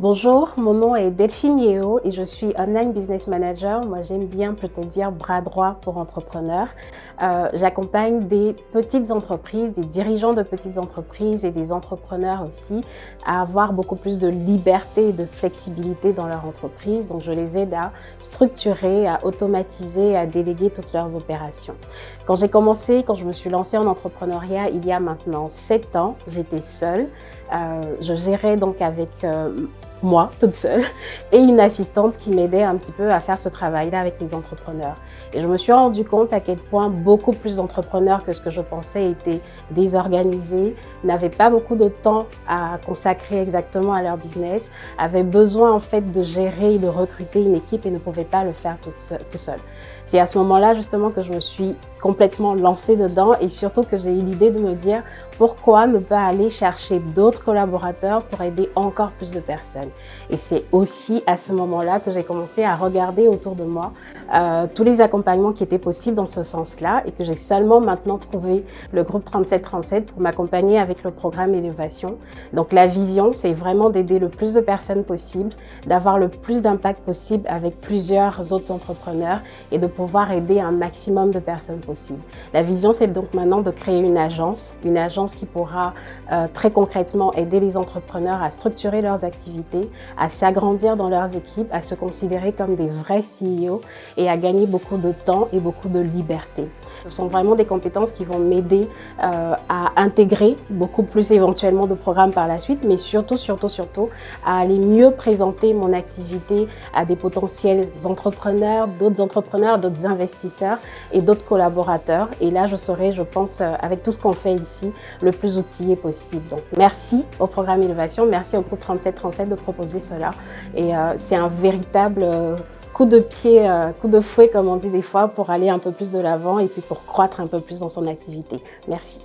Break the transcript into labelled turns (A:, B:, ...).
A: Bonjour, mon nom est Delphine Yeo et je suis Online Business Manager. Moi, j'aime bien plutôt dire bras droit pour entrepreneurs. J'accompagne des petites entreprises, des dirigeants de petites entreprises et des entrepreneurs aussi à avoir beaucoup plus de liberté et de flexibilité dans leur entreprise. Donc, je les aide à structurer, à automatiser, à déléguer toutes leurs opérations. Quand je me suis lancée en entrepreneuriat il y a maintenant 7 ans, j'étais seule. Je gérais donc avec moi, toute seule, et une assistante qui m'aidait un petit peu à faire ce travail-là avec les entrepreneurs. Et je me suis rendu compte à quel point beaucoup plus d'entrepreneurs que ce que je pensais étaient désorganisés, n'avaient pas beaucoup de temps à consacrer exactement à leur business, avaient besoin en fait de gérer et de recruter une équipe et ne pouvaient pas le faire tout seul. C'est à ce moment-là justement que je me suis complètement lancée dedans et surtout que j'ai eu l'idée de me dire pourquoi ne pas aller chercher d'autres collaborateurs pour aider encore plus de personnes. Et c'est aussi à ce moment-là que j'ai commencé à regarder autour de moi tous les accompagnements qui étaient possibles dans ce sens-là et que j'ai seulement maintenant trouvé le groupe 3737 pour m'accompagner avec le programme Élévation. Donc la vision, c'est vraiment d'aider le plus de personnes possible, d'avoir le plus d'impact possible avec plusieurs autres entrepreneurs et de pouvoir aider un maximum de personnes possibles. La vision, c'est donc maintenant de créer une agence qui pourra très concrètement aider les entrepreneurs à structurer leurs activités, à s'agrandir dans leurs équipes, à se considérer comme des vrais CEO et à gagner beaucoup de temps et beaucoup de liberté. Ce sont vraiment des compétences qui vont m'aider à intégrer beaucoup plus éventuellement de programmes par la suite, mais surtout à aller mieux présenter mon activité à des potentiels entrepreneurs, d'autres investisseurs et d'autres collaborateurs. Et là, je serai, je pense, avec tout ce qu'on fait ici, le plus outillé possible. Donc, merci au programme Élévation, merci au groupe 3737 de proposer cela. Et c'est un véritable coup de pied, coup de fouet, comme on dit des fois, pour aller un peu plus de l'avant et puis pour croître un peu plus dans son activité. Merci.